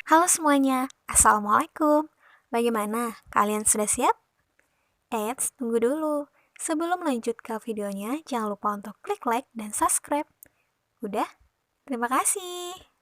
Halo semuanya, Assalamualaikum. Bagaimana? Kalian sudah siap? Eits, tunggu dulu. Sebelum lanjut ke videonya, jangan lupa untuk klik like dan subscribe. Udah? Terima kasih.